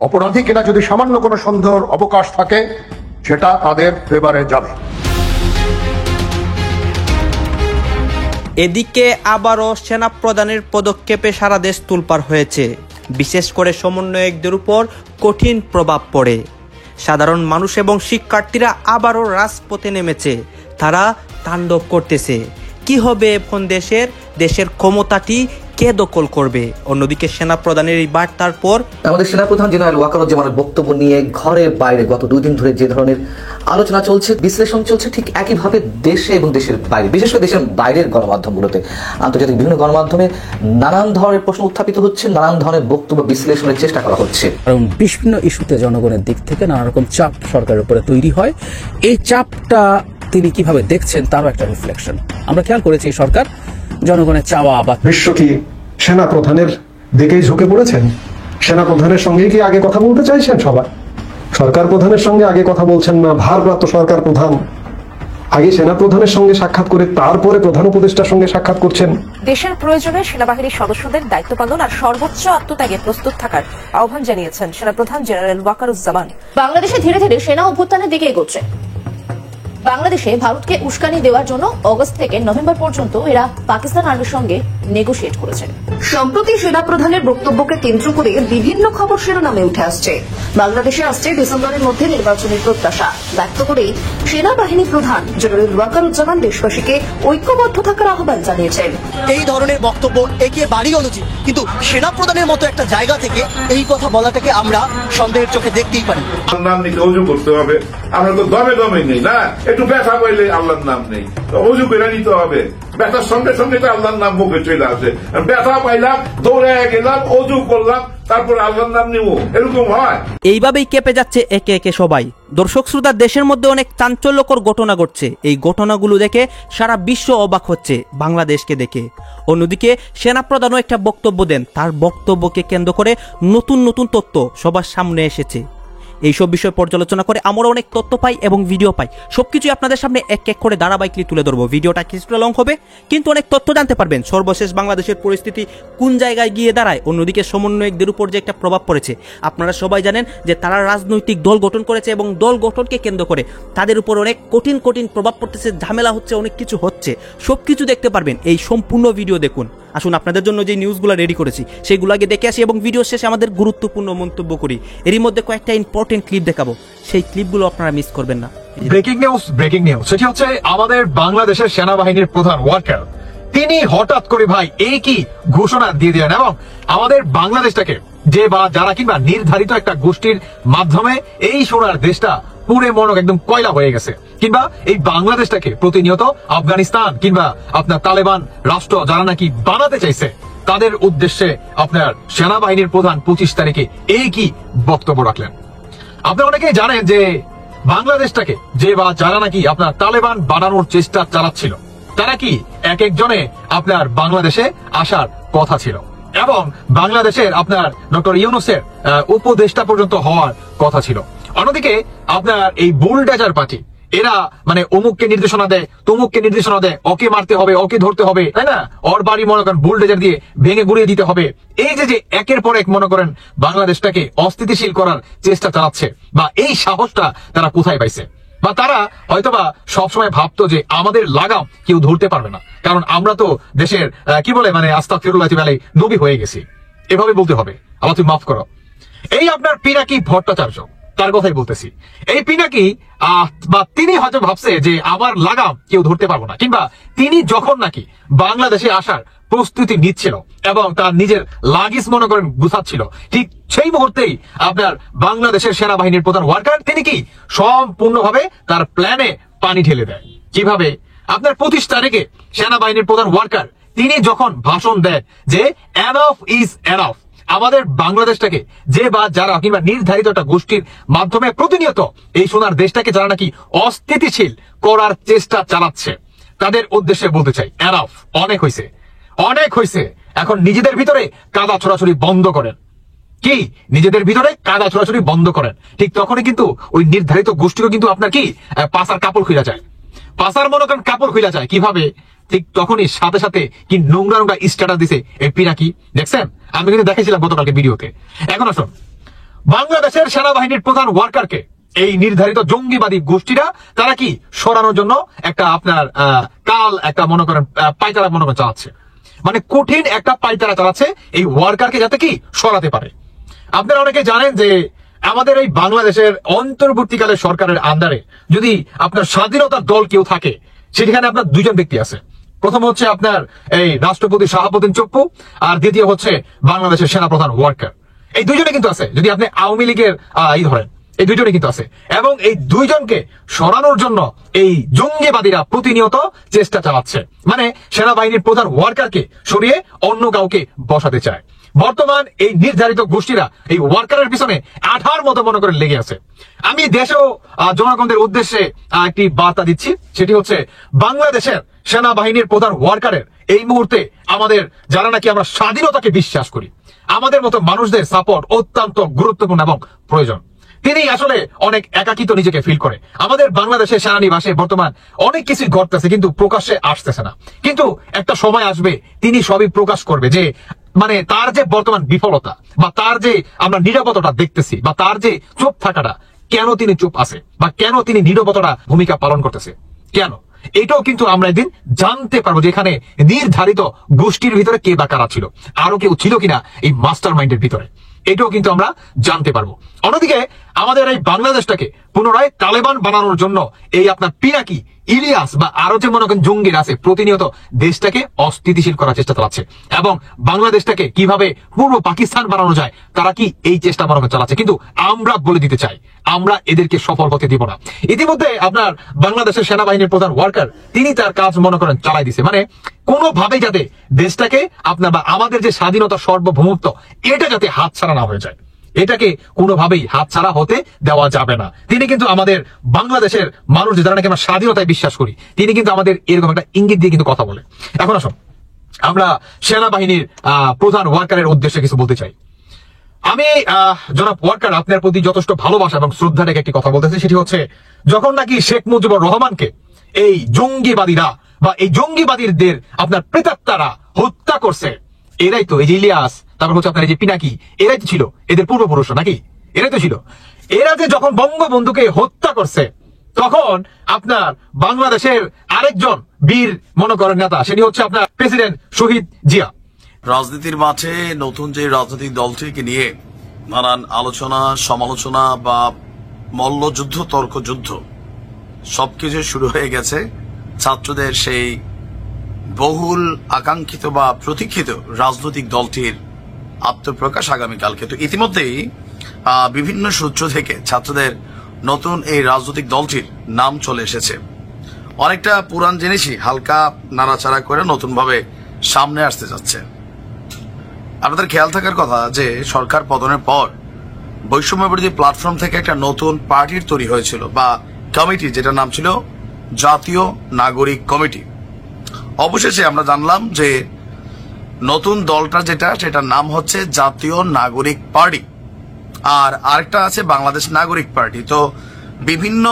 অপরাধী কিনা যদি সামান্য কোনো সন্দেহের অবকাশ থাকে সেটা তাদের ফেভারে যাবে। এদিকে আবারও সেনা প্রধানের পদক্ষেপে সারা দেশ তোলপাড় হয়েছে। বিশেষ করে সমন্বয়কদের উপর কঠিন প্রভাব পড়ে। সাধারণ মানুষ এবং শিক্ষার্থীরা আবারও রাজপথে নেমেছে। তারা তাণ্ডব করতেছে। কি হবে এখন দেশের ক্ষমতাটি কে দখল করবে? অন্যদিকে সেনা প্রধানের এই বার্তার পর আমাদের সেনাপ্রধান জেনারেল ওয়াকারুজ্জামানের বক্তব্য নিয়ে ঘরে বাইরে গত 2 দিন ধরে যে ধরনের আলোচনা চলছে, বিশ্লেষণ চলছে, ঠিক একইভাবে দেশে এবং দেশের বাইরে, বিশেষ করে দেশের বাইরের গণমাধ্যমগুলোতে, আন্তর্জাতিক বিভিন্ন গণমাধ্যমে নানান ধরনের প্রশ্ন উত্থাপিত হচ্ছে, নানান ধরনের বক্তব্য বিশ্লেষণের চেষ্টা করা হচ্ছে। কারণ বিভিন্ন ইস্যুতে জনগণের দিক থেকে নানা রকম চাপ সরকারের উপরে তৈরি হয়। এই চাপটা তিনি কিভাবে দেখছেন তারও একটা রিফ্লেকশন আমরা খেয়াল করেছি। সরকার জনগণের চাওয়া বা বিশ্ব কি সেনা প্রধানের দিকেই ঝুঁকে পড়েছেন? সেনা প্রধানের সঙ্গে কি আগে কথা বলতে চাইছেন সবাই? সরকার প্রধানের সঙ্গে আগে কথা বলছেন না? ভারপ্রাপ্ত সরকার প্রধান আগে সেনা প্রধানের সঙ্গে সাক্ষাৎ করে তারপরে প্রধান উপদেষ্টার সঙ্গে সাক্ষাৎ করছেন। দেশের প্রয়োজনে সেনাবাহিনীর সদস্যদের দায়িত্ব পালন আর সর্বোচ্চ আত্মত্যাগে প্রস্তুত থাকার আহ্বান জানিয়েছেন সেনাপ্রধান জেনারেল ওয়াকারুজ্জামান। বাংলাদেশে ধীরে ধীরে সেনা অভ্যুত্থানের দিকে এগোচ্ছে। বাংলাদেশে ভারতকে উস্কানি দেওয়ার জন্য অগস্ট থেকে নভেম্বর পর্যন্ত এরা পাকিস্তান আর্মির সঙ্গে নেগোশিয়েট করেছে। সম্প্রতি সেনাপ্রধানের বক্তব্যকে কেন্দ্র করে বিভিন্ন খবর শিরোনামে উঠে আসছে। বাংলাদেশে আসছে ডিসেম্বরের মধ্যে নির্বাচনের প্রত্যাশা ব্যক্ত করে সেনাবাহিনী প্রধান জেনারেল ওয়াকারুজ্জামান দেশবাসীকে ঐক্যবদ্ধ থাকার আহ্বান জানিয়েছেন। এই ধরনের বক্তব্য একেবারেই অনুচিত, কিন্তু সেনাপ্রধানের মতো একটা জায়গা থেকে এই কথা বলাটাকে আমরা সন্দেহের চোখে দেখতেই পারি। নাম নিতে অজু করতে হবে, আমরা তো দমে দমে নেই না, একটু ব্যথা পাইলে আল্লাহর নাম নেই, অজু করে নিতে হবে। ব্যথার সঙ্গে সঙ্গে তো আল্লাহর নাম মুখে চলে আসে। ব্যথা পাইলাম, দৌড়ে গেলাম, অজু করলাম, তারপর আল্লাহর নাম নিব, এরকম হয়? এইভাবেই কেঁপে যাচ্ছে একে একে সবাই। দর্শক শ্রোতা, দেশের মধ্যে অনেক চাঞ্চল্যকর ঘটনা ঘটছে। এই ঘটনাগুলো দেখে সারা বিশ্ব অবাক হচ্ছে বাংলাদেশকে দেখে। অন্যদিকে সেনাপ্রধানও একটা বক্তব্য দেন। তার বক্তব্যকে কেন্দ্র করে নতুন নতুন তথ্য সবার সামনে এসেছে। এইসব বিষয় পর্যালোচনা করে আমরা অনেক তথ্য পাই এবং ভিডিও পাই। সবকিছু আপনাদের সামনে এক এক করে ধারাবাহিকলি তুলে ধরবো। ভিডিওটা কিছুটা লং হবে, কিন্তু অনেক তথ্য জানতে পারবেন। সর্বশেষ বাংলাদেশের পরিস্থিতি কোন জায়গায় গিয়ে দাঁড়ায়। অন্যদিকে সমন্বয়কদের উপর যে একটা প্রভাব পড়েছে, আপনারা সবাই জানেন যে তারা রাজনৈতিক দল গঠন করেছে এবং দল গঠনকে কেন্দ্র করে তাদের উপর অনেক কঠিন কঠিন প্রভাব পড়তেছে, ঝামেলা হচ্ছে, অনেক কিছু হচ্ছে। সবকিছু দেখতে পারবেন। এই সম্পূর্ণ ভিডিও দেখুন। আসুন আপনাদের জন্য যে নিউজগুলো রেডি করেছি সেগুলো আগে দেখে আসি এবং ভিডিও শেষে আমাদের গুরুত্বপূর্ণ মন্তব্য করি। এরই মধ্যে কয়েকটা ইম্পর্টেন্ট ক্লিপ দেখাবো, সেই ক্লিপগুলো আপনারা মিস করবেন না। ব্রেকিং নিউজ সেটি হচ্ছে আমাদের বাংলাদেশের সেনাবাহিনীর প্রধান ওয়াকার, তিনি হঠাৎ করে ভাই এই কি ঘোষণা দিয়ে দিলেন এবং আমাদের বাংলাদেশটাকে যে বা যারা কিংবা নির্ধারিত একটা গোষ্ঠীর মাধ্যমে এই সোনার দেশটা পুরে মনক একদম কয়লা হয়ে গেছে, কিংবা এই বাংলাদেশটাকে প্রতিনিয়ত আফগানিস্তান কিংবা আপনার তালেবান রাষ্ট্র যারা নাকি বানাতে চাইছে, তাদের উদ্দেশ্যে আপনার সেনাবাহিনীর প্রধান 25 তারিখে এই কি বক্তব্য রাখলেন। আপনারা অনেকেই জানেন যে বাংলাদেশটাকে যে বা যারা নাকি আপনার তালেবান বানানোর চেষ্টা চালাচ্ছিল, তারা কি এক একজনে আপনার বাংলাদেশে আসার কথা ছিল এবং বাংলাদেশের আপনার ডক্টর ইউনূসের উপদেষ্টা পর্যন্ত হওয়ার কথা ছিল। অন্যদিকে আপনার এই বুলডোজার পার্টি, এরা মানে অমুককে নির্দেশনা দেয়, তমুককে নির্দেশনা দেয়, ওকে মারতে হবে, ওকে ধরতে হবে, তাই না, ওর বাড়ি মনে করেন বুলডোজার দিয়ে ভেঙে গুড়িয়ে দিতে হবে। এই যে একের পর এক মনে করেন বাংলাদেশটাকে অস্থিতিশীল করার চেষ্টা চালাচ্ছে, বা এই সাহসটা তারা কোথায় পাইছে? বা তারা হয়তোবা সবসময় ভাবতো যে আমাদের লাগাম কেউ ধরতে পারবে না, কারণ আমরা তো দেশের কি বলে মানে আস্তাগফিরুল্লাহ বেলায় নবী হয়ে গেছি, এভাবে বলতে হবে। আল্লাহ তুমি মাফ করো। এই আপনার পিনাকি ভট্টাচার্য, তার কথাই বলতেছি। এই পিনাকি বা তিনি হয়তো ভাবছে যে আমার লাগাম কেউ ধরতে পারবো না, কিংবা তিনি যখন নাকি বাংলাদেশে আসার প্রস্তুতি নিচ্ছিল এবং তার নিজের লাগেজ মনে করেন গুছাচ্ছিল, ঠিক সেই মুহূর্তেই আপনার বাংলাদেশের সেনাবাহিনীর প্রধান ওয়াকার তিনি কি সম্পূর্ণভাবে তার প্ল্যানে পানি ঢেলে দেয়। কিভাবে? আপনার 25 তারিখে সেনাবাহিনীর প্রধান ওয়াকার তিনি যখন ভাষণ দেন যে এনাফ ইজ এনাফ, আমাদের বাংলাদেশটাকে যে বা যারা কিংবা নির্ধারিত একটা গোষ্ঠীর মাধ্যমে প্রতিনিয়ত এই সোনার দেশটাকে যারা নাকি অস্থিতিশীল করার চেষ্টা চালাচ্ছে, তাদের উদ্দেশ্যে বলতে চাই এনাফ, অনেক হয়েছে, অনেক হয়েছে। এখন নিজেদের ভিতরে কাদা ছোড়াছুড়ি বন্ধ করেন। কি নিজেদের ভিতরে কাদা ছোড়াছুড়ি বন্ধ করেন, ঠিক তখনই কিন্তু ওই নির্ধারিত গোষ্ঠীও কিন্তু আপনার কি পাশার কাপড় খুলে যায়, পাশার মনে করেন কাপড় খুলে যায়। কিভাবে? ঠিক তখনই সাথে সাথে কি নোংরা নোংরা স্ট্যাটাস দিছে এই পিনাকি, দেখছেন? আমি কিন্তু দেখেছিলাম গতকালকে ভিডিওতে। এখন আসুন, বাংলাদেশের সেনাবাহিনীর প্রধান ওয়ার্কারকে এই নির্ধারিত জঙ্গিবাদী গোষ্ঠীরা তারা কি সরানোর জন্য একটা আপনার একটা মনে করেন পায়তারা মনে করেন চালাচ্ছে, মানে কঠিন একটা পায়তারা চালাচ্ছে এই ওয়ার্কারকে যাতে কি সরাতে পারে। আপনারা অনেকে জানেন যে আমাদের এই বাংলাদেশের অন্তর্বর্তীকালে সরকারের আন্ডারে যদি আপনার স্বাধীনতার দল কেউ থাকে, সেখানে আপনার দুইজন ব্যক্তি আছে। প্রথম হচ্ছে আপনার এই রাষ্ট্রপতি শাহাবুদ্দিন চপ্পু, আর দ্বিতীয় হচ্ছে বাংলাদেশের সেনাপ্রধান ওয়ার্কার। এই দুইজনে কিন্তু আছে, যদি আপনি আওয়ামী লীগের ধরেন, এই দুইজনে কিন্তু আছে। এবং এই দুইজনকে সরানোর জন্য এই জঙ্গিবাদীরা প্রতিনিয়ত চেষ্টা চালাচ্ছে, মানে সেনাবাহিনীর প্রধান ওয়ার্কারকে সরিয়ে অন্য কাউকে বসাতে চায়। বর্তমান এই নির্ধারিত গোষ্ঠীরা এই ওয়ার্কারের পিছনে আঠার মতো মনে করে লেগে আছে। আমি দেশ ও জনগণদের উদ্দেশ্যে একটি বার্তা দিচ্ছি, সেটি হচ্ছে বাংলাদেশের সেনাবাহিনীর প্রধান ওয়ার্কারের এই মুহূর্তে আমাদের যারা নাকি আমরা স্বাধীনতাকে বিশ্বাস করি, আমাদের মতো মানুষদের সাপোর্ট অত্যন্ত গুরুত্বপূর্ণ এবং প্রয়োজন। তিনি আসলে অনেক একাকিত্ব নিজেকে ফিল করে। আমাদের বাংলাদেশের সেনানিবাসে বর্তমান অনেক কিছু ঘটতেছে, কিন্তু প্রকাশ্যে আসতেছে না। কিন্তু একটা সময় আসবে তিনি সবই প্রকাশ করবে, যে মানে তার যে বর্তমান বিফলতা বা তার যে আমরা নীরবতাটা দেখতেছি বা তার যে চুপ থাকাটা, কেন তিনি চুপ আছে বা কেন তিনি নীরবতাটা ভূমিকা পালন করতেছে, কেন, এটাও কিন্তু আমরা একদিন জানতে পারবো যে এখানে নির্ধারিত গোষ্ঠীর ভিতরে কে বা কারা ছিল, আরো কেউ ছিল কিনা এই মাস্টার মাইন্ডের ভিতরে, এটাও কিন্তু আমরা জানতে পারবো। অন্যদিকে আমাদের এই বাংলাদেশটাকে পুনরায় তালেবান বানানোর জন্য এই আপনার পিনাকি, ইলিয়াস বা আরো যে মনে করেন জঙ্গিরা আছে, প্রতিনিয়ত দেশটাকে অস্থিতিশীল করার চেষ্টা চালাচ্ছে এবং বাংলাদেশটাকে কিভাবে পূর্ব পাকিস্তান বানানো যায় তারা কি এই চেষ্টা মনে করেন চালাচ্ছে। কিন্তু আমরা বলে দিতে চাই, আমরা এদেরকে সফল হতে দিব না। ইতিমধ্যে আপনার বাংলাদেশের সেনাবাহিনীর প্রধান ওয়ার্কার তিনি তার কাজ মনে করেন চালাই দিছে, মানে কোনোভাবেই যাতে দেশটাকে আপনার বা আমাদের যে স্বাধীনতা সার্বভৌমত্ব এটা যাতে হাতছাড়া না হয়ে যায়, এটাকে কোনোভাবেই হাতছাড়া হতে দেওয়া যাবে না। তিনি কিন্তু আমাদের বাংলাদেশের মানুষ যারা নাকি আমরা স্বাধীনতায় বিশ্বাস করি, তিনি কিন্তু আমাদের এরকম একটা ইঙ্গিত দিয়ে কিন্তু কথা বলে। এখন আসুন আমরা সেনাবাহিনীর প্রধান ওয়ার্কারের উদ্দেশ্যে কিছু বলতে চাই। আমি জনাব ওয়ার্কার আপনার প্রতি যথেষ্ট ভালোবাসা এবং শ্রদ্ধা রেখে একটি কথা বলতেছি, সেটি হচ্ছে যখন নাকি শেখ মুজিবুর রহমানকে এই জঙ্গিবাদীরা বা এই জঙ্গিবাদীদের আপনার প্রেতাত্মারা হত্যা করছে, এরাই তো এই যে ইলিয়াস, তারপর হচ্ছে আপনার এই যে পিনাকি, এরাই তো ছিল এদের পূর্বপুরুষ নাকি, এরাই তো ছিল। এরা যে যখন বঙ্গবন্ধুকে হত্যা করছে তখন আপনার বাংলাদেশের আরেকজন বীর মনে করেন নেতা, সেটি হচ্ছে আপনার প্রেসিডেন্ট শহীদ জিয়া। রাজনীতির মাঠে নতুন যে রাজনৈতিক দলটিকে নিয়ে নানান আলোচনা সমালোচনা বা মল্লযুদ্ধ তর্কযুদ্ধ সবকিছু শুরু হয়ে গেছে ছাত্রদের সেই বহুল আকাঙ্ক্ষিত বা প্রতীক্ষিত রাজনৈতিক দলটির আত্মপ্রকাশ আগামীকালকে। তো ইতিমধ্যেই বিভিন্ন সূত্র থেকে ছাত্রদের নতুন এই রাজনৈতিক দলটির নাম চলে এসেছে। অনেকটা পুরান জিনিসই হালকা নাড়াচাড়া করে নতুনভাবে সামনে আসতে যাচ্ছে। আপনাদের খেয়াল থাকার কথা যে সরকার পতনের পর বৈষম্যবিরোধী প্ল্যাটফর্ম থেকে একটা নতুন পার্টির তৈরি হয়েছিল বা কমিটি, যেটার নাম ছিল জাতীয় নাগরিক কমিটি। অবশেষে আমরা জানলাম যে নতুন দলটা সেটার নাম হচ্ছে জাতীয় নাগরিক পার্টি, আর আরেকটা আছে বাংলাদেশ নাগরিক পার্টি। তো বিভিন্ন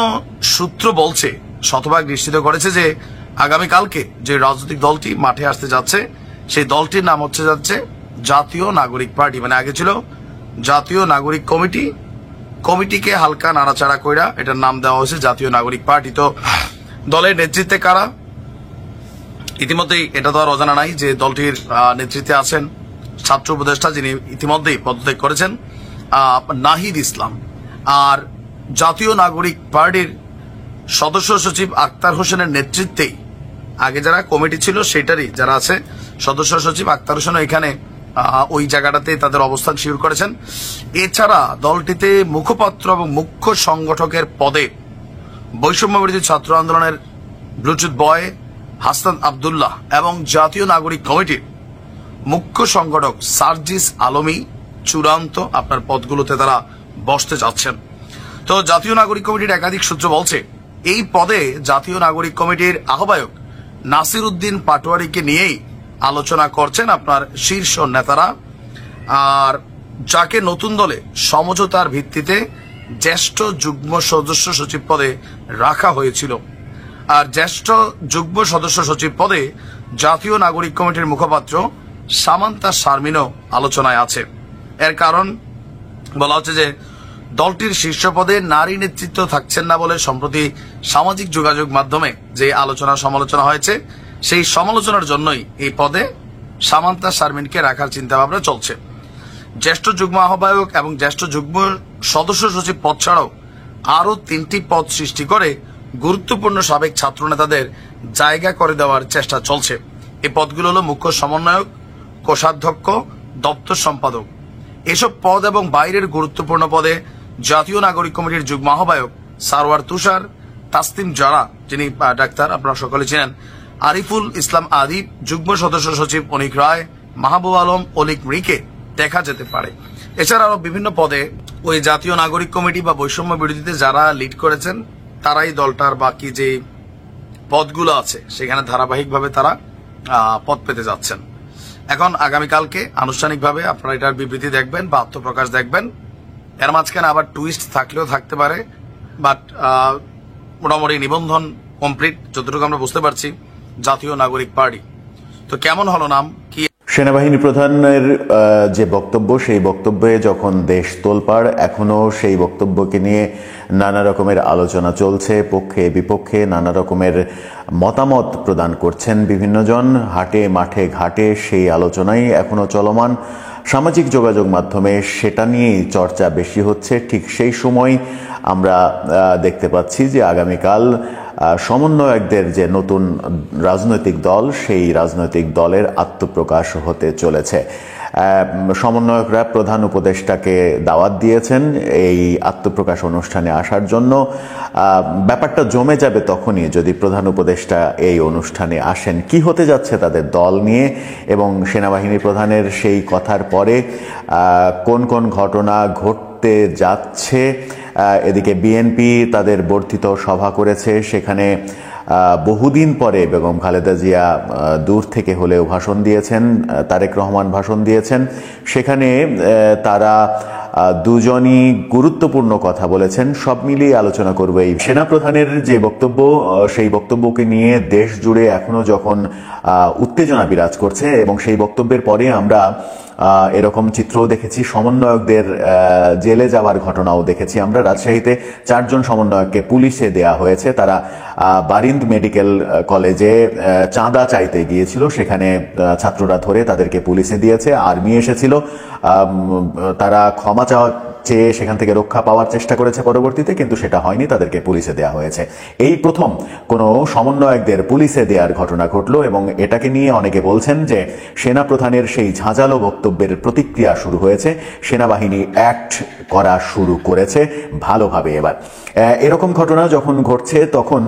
সূত্র বলছে, শতভাগ নিশ্চিত করেছে যে আগামীকালকে যে রাজনৈতিক দলটি মাঠে আসতে যাচ্ছে সেই দলটির নাম হচ্ছে যাচ্ছে জাতীয় নাগরিক পার্টি, মানে আগে ছিল জাতীয় নাগরিক কমিটি, কমিটিকে হালকা নাড়াচাড়া কইরা এটার নাম দেওয়া হয়েছে জাতীয় নাগরিক পার্টি। তো দলের নেতৃত্বে কারা, ইতিমধ্যেই এটা তো আর অজানা নাই যে দলটির নেতৃত্বে আছেন ছাত্র উপদেষ্টা, যিনি ইতিমধ্যেই পদত্যাগ করেছেন, নাহিদ ইসলাম। আর জাতীয় নাগরিক পার্টির সদস্য সচিব আক্তার হোসেনের নেতৃত্বেই আগে যারা কমিটি ছিল সেটারই যারা আছে সদস্য সচিব আক্তার হোসেন এখানে ওই জায়গাটাতে তাদের অবস্থান শিওর করেছেন। এছাড়া দলটিতে মুখপাত্র এবং মুখ্য সংগঠকের পদে বৈষম্যবিরোধী ছাত্র আন্দোলনের ব্লুটুথ বয় হাসান আব্দুল্লাহ এবং জাতীয় নাগরিক কমিটির মুখ্য সংগঠক সার্জিস আলমী চূড়ান্ত আপনার পদগুলোতে তারা বসতে যাচ্ছেন। তো জাতীয় নাগরিক কমিটির একাধিক সূত্র বলছে এই পদে জাতীয় নাগরিক কমিটির আহ্বায়ক নাসির উদ্দিন পাটোয়ারিকে নিয়েই আলোচনা করছেন আপনার শীর্ষ নেতারা, আর যাকে নতুন দলে সমঝোতার ভিত্তিতে জ্যেষ্ঠ যুগ্ম সদস্য সচিব পদে রাখা হয়েছিল। আর জ্যেষ্ঠ যুগ্ম সদস্য সচিব পদে জাতীয় নাগরিক কমিটির মুখপাত্র সামান্তা শারমিনও আলোচনায় আছে। এর কারণ বলা হচ্ছে যে দলটির শীর্ষ পদে নারী নেতৃত্ব থাকছেন না বলে সম্প্রতি সামাজিক যোগাযোগ মাধ্যমে যে আলোচনা সমালোচনা হয়েছে, সেই সমালোচনার জন্যই এই পদে সামান্তা শারমিনকে রাখার চিন্তা ভাবনা চলছে। জ্যেষ্ঠ যুগ্ম আহ্বায়ক এবং জ্যেষ্ঠ যুগ্ম সদস্য সচিব পদ ছাড়াও আরো 3টি পদ সৃষ্টি করে গুরুত্বপূর্ণ সাবেক ছাত্র নেতাদের জায়গা করে দেওয়ার চেষ্টা চলছে। এই পদগুলো হলো মুখ্য সমন্বয়ক, কোষাধ্যক্ষ, দপ্তর সম্পাদক। এসব পদ এবং বাইরের গুরুত্বপূর্ণ পদে জাতীয় নাগরিক কমিটির যুগ্ম আহ্বায়ক সারওয়ার তুষার, তাসলিম জারা যিনি ডাক্তার আপনারা সকলে চেনেন, আরিফুল ইসলাম আদিব, যুগ্ম সদস্য সচিব অনিক রায়, মাহবুব আলম, অলিক মৃকে দেখা যেতে পারে। এছাড়া আরো বিভিন্ন পদে ওই জাতীয় নাগরিক কমিটি বা বৈষম্য বিরোধীতে যারা লিড করেছেন তারাই দলটার বাকি যে পদগুলো আছে সেখানে ধারাবাহিকভাবে তারা পদ পেতে যাচ্ছেন। এখন আগামীকালকে আনুষ্ঠানিকভাবে আপনারা এটার বিবৃতি দেখবেন বা আত্মপ্রকাশ দেখবেন। এর মাঝখানে আবার টুইস্ট থাকলেও থাকতে পারে, বাট মোটামুটি নিবন্ধন কমপ্লিট যতটুকু আমরা বুঝতে পারছি জাতীয় নাগরিক পার্টি। তো কেমন হলো নাম কি? সেনাবাহিনী প্রধানের যে বক্তব্য, সেই বক্তব্যে যখন দেশ তোলপাড়, এখনো সেই বক্তব্যকে নিয়ে নানা রকমের আলোচনা চলছে, পক্ষে বিপক্ষে নানা রকমের মতামত প্রদান করছেন বিভিন্নজন, হাটে মাঠে ঘাটে সেই আলোচনাই এখনো চলমান। সামাজিক যোগাযোগ মাধ্যমে সেটা নিয়েই চর্চা বেশি হচ্ছে। ঠিক সেই সময় আমরা দেখতে পাচ্ছি যে আগামীকাল সমন্বয়কদের যে নতুন রাজনৈতিক দল, সেই রাজনৈতিক দলের আত্মপ্রকাশ হতে চলেছে। সমন্বয়করা প্রধান উপদেষ্টাকে দাওয়াত দিয়েছেন এই আত্মপ্রকাশ অনুষ্ঠানে আসার জন্য। ব্যাপারটা জমে যাবে তখনই যদি প্রধান উপদেষ্টা এই অনুষ্ঠানে আসেন। কি হতে যাচ্ছে তাদের দল নিয়ে এবং সেনাবাহিনী প্রধানের সেই কথার পরে কোন কোন ঘটনা ঘটতে যাচ্ছে। এদিকে বিএনপি তাদের বর্ধিত সভা করেছে, সেখানে বহুদিন পরে বেগম খালেদা জিয়া দূর থেকে হলেও ভাষণ দিয়েছেন, তারেক রহমান ভাষণ দিয়েছেন। সেখানে তারা দুজনই গুরুত্বপূর্ণ কথা বলেছেন। সব মিলিয়ে আলোচনা করব এই সেনাপ্রধানের যে বক্তব্য, সেই বক্তব্যকে নিয়ে দেশ জুড়ে এখনো যখন উত্তেজনা বিরাজ করছে এবং সেই বক্তব্যের পরে আমরা এরকম চিত্রও দেখেছি, সমন্বয়কদের জেলে যাওয়ার ঘটনাও দেখেছি আমরা। রাজশাহীতে 4 জন সমন্বয়ককে পুলিশে দেয়া হয়েছে। তারা বারিন্দ মেডিকেল কলেজে চাঁদা চাইতে গিয়েছিল, সেখানে ছাত্ররা ধরে তাদেরকে পুলিশে দিয়েছে। আর্মি এসেছিল, তারা ক্ষমা চাওয়া চেয়ে সেখান থেকে রক্ষা পাওয়ার চেষ্টা করেছে পরবর্তীতে, কিন্তু সেটা হয়নি, তাদেরকে পুলিশে দেওয়া হয়েছে। এই প্রথম কোনো সমন্বয়কদের পুলিশে দেওয়ার ঘটনা ঘটলো এবং এটাকে নিয়ে অনেকে বলছেন যে সেনাপ্রধানের সেই ঝাঁঝালো বক্তব্যের প্রতিক্রিয়া শুরু হয়েছে, সেনাবাহিনী অ্যাক্ট করা শুরু করেছে ভালোভাবে। এবার এরকম ঘটনা যখন ঘটছে তখন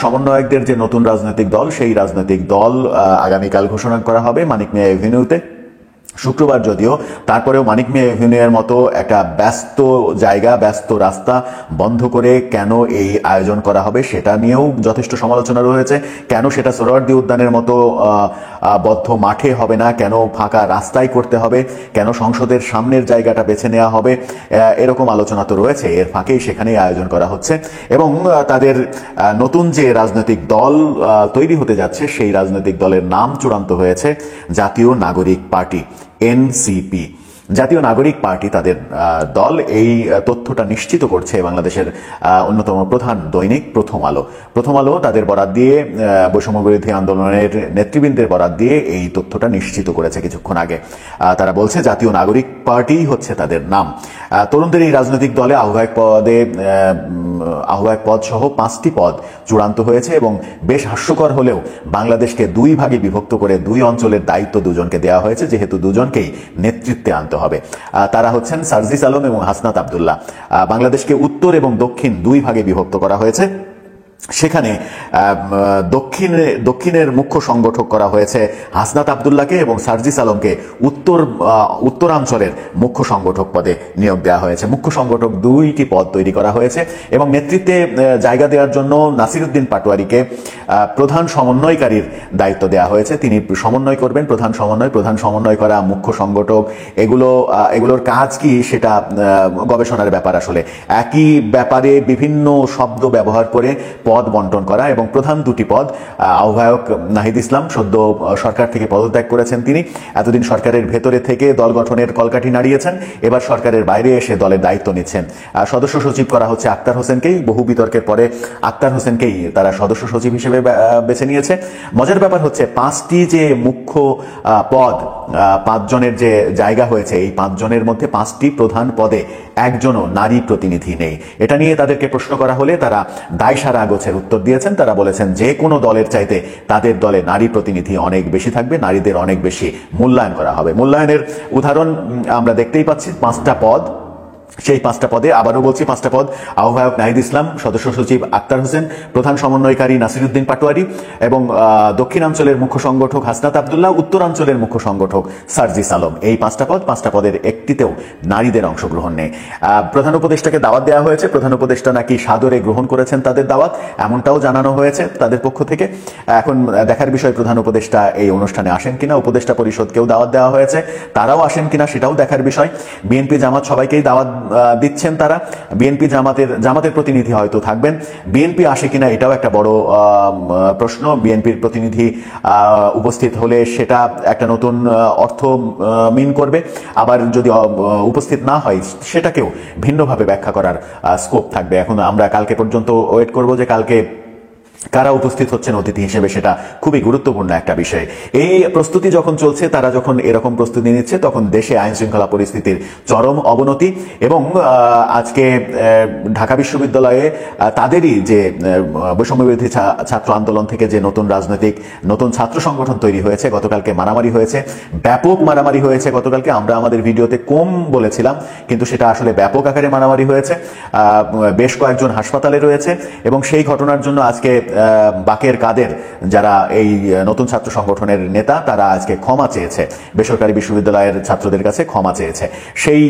সমন্বয়কদের যে নতুন রাজনৈতিক দল, সেই রাজনৈতিক দল আগামীকাল ঘোষণা করা হবে মানিক মিয়া এভিনিউতে। শুক্রবার যদিও, তারপরেও মানিক মিয়া এভিনিউয়ের মতো একটা ব্যস্ত জায়গা, ব্যস্ত রাস্তা বন্ধ করে কেন এই আয়োজন করা হবে সেটা নিয়েও যথেষ্ট সমালোচনা রয়েছে। কেন সেটা সোহরাওয়ার্দী উদ্যানের মতো বদ্ধ মাঠে হবে না, কেন ফাঁকা রাস্তায় করতে হবে, কেন সংসদের সামনের জায়গাটা বেছে নেওয়া হবে, এরকম আলোচনা তো রয়েছে। এর ফাঁকেই সেখানেই আয়োজন করা হচ্ছে এবং তাদের নতুন যে রাজনৈতিক দল তৈরি হতে যাচ্ছে, সেই রাজনৈতিক দলের নাম চূড়ান্ত হয়েছে জাতীয় নাগরিক পার্টি, এনসিপি। জাতীয় নাগরিক পার্টি তাদের দল, এই তথ্যটা নিশ্চিত করছে বাংলাদেশের অন্যতম প্রধান দৈনিক প্রথম আলো তাদের বরাত দিয়ে, বৈষম্য বিরোধী আন্দোলনের নেতৃবৃন্দের বরাত দিয়ে এই তথ্যটা নিশ্চিত করেছে কিছুক্ষণ আগে। তারা বলছে জাতীয় নাগরিক পার্টি হচ্ছে তাদের নাম। তরুণদের এই রাজনৈতিক দলে আহ্বায়ক পদ সহ 5টি পদ চূড়ান্ত হয়েছে এবং বেশ হাস্যকর হলেও বাংলাদেশকে 2 ভাগে বিভক্ত করে 2 অঞ্চলের দায়িত্ব দুজনকে দেওয়া হয়েছে, যেহেতু দুজনকেই নেতৃত্বে আনতে হবে। তারা হচ্ছেন সার্জিস আলম এবং হাসনাত আব্দুল্লাহ। বাংলাদেশকে উত্তর এবং দক্ষিণ 2 ভাগে বিভক্ত করা হয়েছে। সেখানে দক্ষিণের মুখ্য সংগঠক করা হয়েছে হাসনাত আব্দুল্লাহকে এবং সার্জিস আলমকে উত্তরাঞ্চলের মুখ্য সংগঠক পদে নিয়োগ দেওয়া হয়েছে। মুখ্য সংগঠক 2টি পদ তৈরি করা হয়েছে এবং নেতৃত্বে জায়গা দেওয়ার জন্য নাসিরউদ্দিন পাটোয়ারিকে প্রধান সমন্বয়কারীর দায়িত্ব দেওয়া হয়েছে। তিনি সমন্বয় করবেন, প্রধান সমন্বয় করা, মুখ্য সংগঠক, এগুলোর কাজ কি সেটা গবেষণার ব্যাপার। আসলে একই ব্যাপারে বিভিন্ন শব্দ ব্যবহার করে পদ বন্টন করা এবং প্রধান দুটি পদ আহ্বায়ক নাহিদ ইসলাম সদ্য সরকার থেকে পদত্যাগ করেছেন। তিনি এতদিন সরকারের ভেতরে থেকে দল গঠনের কলকাঠি নাড়িয়েছেন, এবার সরকারের বাইরে এসে দলের দায়িত্ব নিচ্ছেন। সদস্য সচিব করা হচ্ছে আক্তার হোসেনকেই, বহু বিতর্কের পরে আক্তার হোসেনকেই তারা সদস্য সচিব হিসেবে বেছে নিয়েছে। মজার ব্যাপার হচ্ছে 5টি যে মুখ্য পদ, 5 জনের যে জায়গা হয়েছে, এই 5 জনের মধ্যে 5টি প্রধান পদে একজনও নারী প্রতিনিধি নেই। এটা নিয়ে তাদেরকে প্রশ্ন করা হলে তারা দায়সারা গোছের উত্তর দিয়েছেন। তারা বলেছেন যে কোনো দলের চাইতে তাদের দলে নারী প্রতিনিধি অনেক বেশি থাকবে, নারীদের অনেক বেশি মূল্যায়ন করা হবে। মূল্যায়নের উদাহরণ আমরা দেখতেই পাচ্ছি। 5টা পদ, সেই 5টা পদে, আবারও বলছি 5টা পদ, আহ্বায়ক নাহিদ ইসলাম, সদস্য সচিব আক্তার হোসেন, প্রধান সমন্বয়কারী নাসিরউদ্দিন পাটোয়ারি এবং দক্ষিণাঞ্চলের মুখ্য সংগঠক হাসনাত আব্দুল্লাহ, উত্তরাঞ্চলের মুখ্য সংগঠক সার্জিস আলম। এই 5টা পদ, 5টা পদের একটিতেও নারীদের অংশগ্রহণ নেই। প্রধান উপদেষ্টাকে দাওয়াত দেওয়া হয়েছে, প্রধান উপদেষ্টা নাকি সাদরে গ্রহণ করেছেন তাদের দাওয়াত, এমনটাও জানানো হয়েছে তাদের পক্ষ থেকে। এখন দেখার বিষয় প্রধান উপদেষ্টা এই অনুষ্ঠানে আসেন কিনা, উপদেষ্টা পরিষদকেও দাওয়াত দেওয়া হয়েছে, তারাও আসেন কিনা সেটাও দেখার বিষয়। বিএনপি জামাত সবাইকেই দাওয়াত দিচ্ছেন তারা, বিএনপি জামাতের প্রতিনিধি হয়তো থাকবেন, বিএনপি আসে কিনা এটাও একটা বড় প্রশ্ন। বিএনপির প্রতিনিধি উপস্থিত হলে সেটা একটা নতুন অর্থ মিন করবে, আবার যদি উপস্থিত না হয় সেটাকেও ভিন্নভাবে ব্যাখ্যা করার স্কোপ থাকবে। এখন আমরা কালকে পর্যন্ত ওয়েট করব যে কালকে কারা উপস্থিত হচ্ছেন অতিথি হিসেবে, সেটা খুবই গুরুত্বপূর্ণ একটা বিষয়। এই প্রস্তুতি যখন চলছে, তারা যখন এরকম প্রস্তুতি নিচ্ছে, তখন দেশে আইন শৃঙ্খলা পরিস্থিতির চরম অবনতি এবং আজকে ঢাকা বিশ্ববিদ্যালয়ে তাদেরই যে বৈষম্যবিরোধী ছাত্র আন্দোলন থেকে যে নতুন ছাত্র সংগঠন তৈরি হয়েছে, গতকালকে মারামারি হয়েছে, ব্যাপক মারামারি হয়েছে গতকালকে। আমরা আমাদের ভিডিওতে কম বলেছিলাম, কিন্তু সেটা আসলে ব্যাপক আকারে মারামারি হয়েছে, বেশ কয়েকজন হাসপাতালে রয়েছে এবং সেই ঘটনার জন্য আজকে বাকের কাদের, যারা এই নতুন ছাত্র সংগঠনের নেতা, তারা আজকে ক্ষমা চেয়েছে, বেসরকারি বিশ্ববিদ্যালয়ের ছাত্রদের কাছে ক্ষমা চেয়েছে। সেই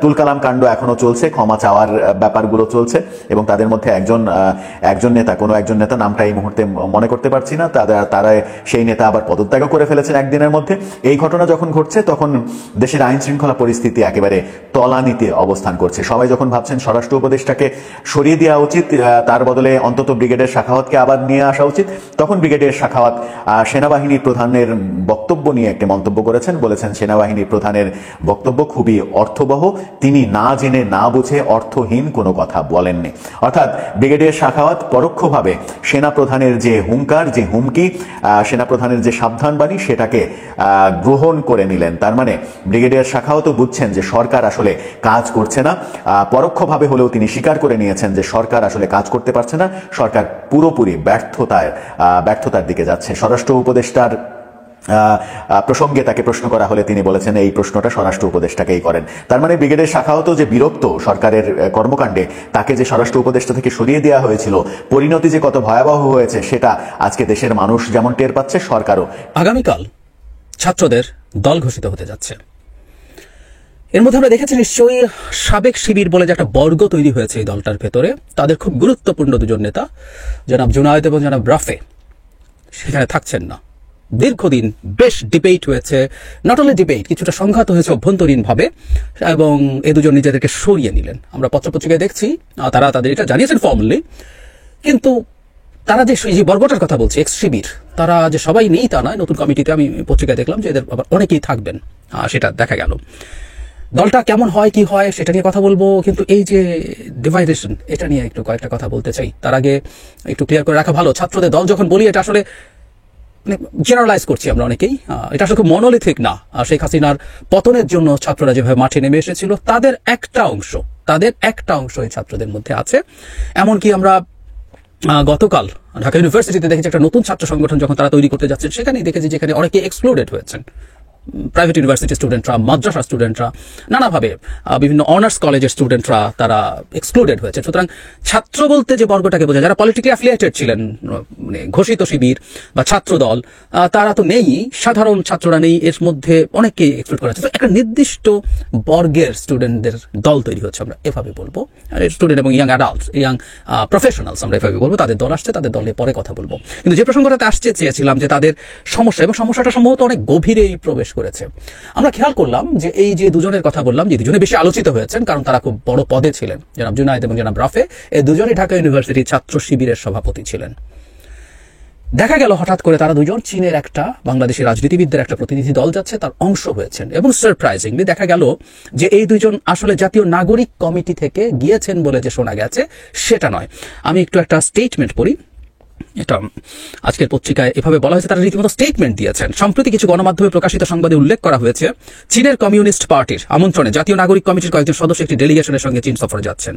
তুলকালাম কাণ্ড এখনো চলছে, ক্ষমা চাওয়ার ব্যাপারগুলো চলছে এবং তাদের মধ্যে একজন নেতা, কোনো একজন নেতা, নামটা এই মুহূর্তে মনে করতে পারছি না, তারা সেই নেতা আবার পদত্যাগও করে ফেলেছেন একদিনের মধ্যে। এই ঘটনা যখন ঘটছে তখন দেশের আইন শৃঙ্খলা পরিস্থিতি একেবারে তলানিতে অবস্থান করছে। সবাই যখন ভাবছেন স্বরাষ্ট্র উপদেষ্টাকে সরিয়ে দেওয়া উচিত, তার বদলে অন্তত ব্রিগেডের শাখাওয়াতকে আবার নিয়ে আসা উচিত, তখন ব্রিগেডিয়ার শাখাওয়াত সেনাবাহিনী প্রধানের বক্তব্য নিয়ে একটি মন্তব্য করেছেন। বলেছেন সেনাবাহিনী প্রধানের বক্তব্য খুবই অর্থবহ, তিনি না জেনে না বুঝে অর্থহীন কোনো কথা বলেননি। অর্থাৎ ব্রিগেডিয়ার শাখাওয়াত পরোক্ষভাবে সেনা প্রধানের যে হুঙ্কার, যে হুমকি, সেনা প্রধানের যে সাবধানবাণী, সেটাকে গ্রহণ করে নিলেন। তার মানে ব্রিগেডিয়ার শাখাওয়াতও বুঝছেন যে সরকার আসলে কাজ করছে না, পরোক্ষভাবে হলেও তিনি স্বীকার করে নিয়েছেন যে সরকার আসলে কাজ করতে পারছে না, সরকার পুরোপুরি ব্যর্থতার দিকে যাচ্ছে। স্বরাষ্ট্র উপদেষ্টার প্রসঙ্গে তাকে প্রশ্ন করা হলে তিনি বলেছেন এই প্রশ্নটা স্বরাষ্ট্র উপদেষ্টাকেই করেন। তার মানে ব্রিগেডের শাখাওয়াতও যে বিরক্ত সরকারের কর্মকাণ্ডে, তাকে যে স্বরাষ্ট্র উপদেষ্টা থেকে সরিয়ে দেওয়া হয়েছিল, পরিণতি যে কত ভয়াবহ হয়েছে সেটা আজকে দেশের মানুষ যেমন টের পাচ্ছে, সরকারও। আগামীকাল ছাত্রদের দল ঘোষিত হতে যাচ্ছে। এর মধ্যে আমরা দেখেছি নিশ্চয়ই সাবেক শিবির বলে যে একটা বর্গ তৈরি হয়েছে এই দলটার ভেতরে, তাদের খুব গুরুত্বপূর্ণ দুজন নেতা, জনাব জুনায়েদ এবং জনাব রাফে, সেখানে থাকছেন না। দীর্ঘদিন বেশ ডিবেট হয়েছে, নট অনলি ডিবেট, কিছুটা সংঘাত হয়েছে অভ্যন্তরীণ ভাবে এবং এই দুজন নিজেদেরকে সরিয়ে নিলেন। আমরা পত্রপত্রিকায় দেখছি তারা তাদের এটা জানিয়েছেন ফর্মালি, কিন্তু তারা যে বর্গটার কথা বলছে এক্স শিবির, তারা যে সবাই নেই তা নয়। নতুন কমিটিতে আমি পত্রিকায় দেখলাম যে এদের আবার অনেকেই থাকবেন, সেটা দেখা গেল। দলটা কেমন হয় কি হয় সেটা নিয়ে কথা বলবো, কিন্তু এই যে ডিভাইডেশন, এটা নিয়ে একটু কয়েকটা কথা বলতে চাই। তার আগে একটু ক্লিয়ার করে রাখা ভালো, ছাত্রদের দল যখন বলি এটা আসলে জেনারেলাইজ করছি আমরা অনেকেই, এটা আসলে খুব মনোলিথিক না। শেখ হাসিনার পতনের জন্য ছাত্ররা যেভাবে মাঠে নেমে এসেছিল, তাদের একটা অংশ এই ছাত্রদের মধ্যে আছে। এমনকি আমরা গতকাল ঢাকা ইউনিভার্সিটিতে দেখেছি একটা নতুন ছাত্র সংগঠন যখন তারা তৈরি করতে যাচ্ছেন, সেখানেই দেখেছি যেখানে অনেকে এক্সক্লুডেড হয়েছেন। প্রাইভেট ইউনিভার্সিটি স্টুডেন্টরা, মাদ্রাসা স্টুডেন্টরা, নানাভাবে বিভিন্ন অনার্স কলেজের স্টুডেন্টরা তারা এক্সক্লুডেড হয়েছে। সুতরাং ছাত্র বলতে যে বর্গটাকে বোঝায়, যারা পলিটিক্যালি অ্যাফিলিয়েটেড ছিলেন, মানে ঘোষিত শিবির বা ছাত্র দল, তারা তো নেই, সাধারণ ছাত্ররা নেই, এর মধ্যে অনেককেই এক্সক্লুড করা হচ্ছে। তো একটা নির্দিষ্ট বর্গের স্টুডেন্টদের দল তৈরি হচ্ছে, আমরা এভাবে বলবো। আর স্টুডেন্ট এবং ইয়াং অ্যাডাল্টস, ইয়াং প্রফেশনালস আমরা এভাবে বলবো। তাদের দল আসছে, তাদের দলে পরে কথা বলবো। কিন্তু যে প্রসঙ্গটাতে আসতে চেয়েছিলাম যে তাদের সমস্যা, এবং সমস্যাটা সম্ভবত অনেক গভীরেই প্রবেশ করেছে। আমরা খেয়াল করলাম যে এই যে দুজনের কথা বললাম, যে দুজনে বেশি আলোচিত হয়েছেন কারণ তারা খুব বড় পদে ছিলেন, জনাব জুনায়েদ এবং জনাব রাফে, এই দুজনই ঢাকা ইউনিভার্সিটির ছাত্র শিবিরের সভাপতি ছিলেন। দেখা গেল হঠাৎ করে তারা দুজন চীনের একটা বাংলাদেশি রাজনীতিবিদদের একটা প্রতিনিধি দল যাচ্ছে তার অংশ হয়েছেন, এবং সারপ্রাইজিংলি দেখা গেল যে এই দুজন আসলে জাতীয় নাগরিক কমিটি থেকে গিয়েছেন বলে যে শোনা গেছে সেটা নয়। আমি একটু একটা স্টেটমেন্ট পড়ি, এটা আজকের পত্রিকায় এভাবে বলা হয়েছে, তারা রীতিমতো স্টেটমেন্ট দিয়েছেন। সম্প্রতি কিছু গণমাধ্যমে প্রকাশিত সংবাদে উল্লেখ করা হয়েছে চীনের কমিউনিস্ট পার্টির আমন্ত্রণে জাতীয় নাগরিক কমিটির কয়েকজন সদস্য একটি ডেলিগেশনের সঙ্গে চীন সফরে যাচ্ছেন।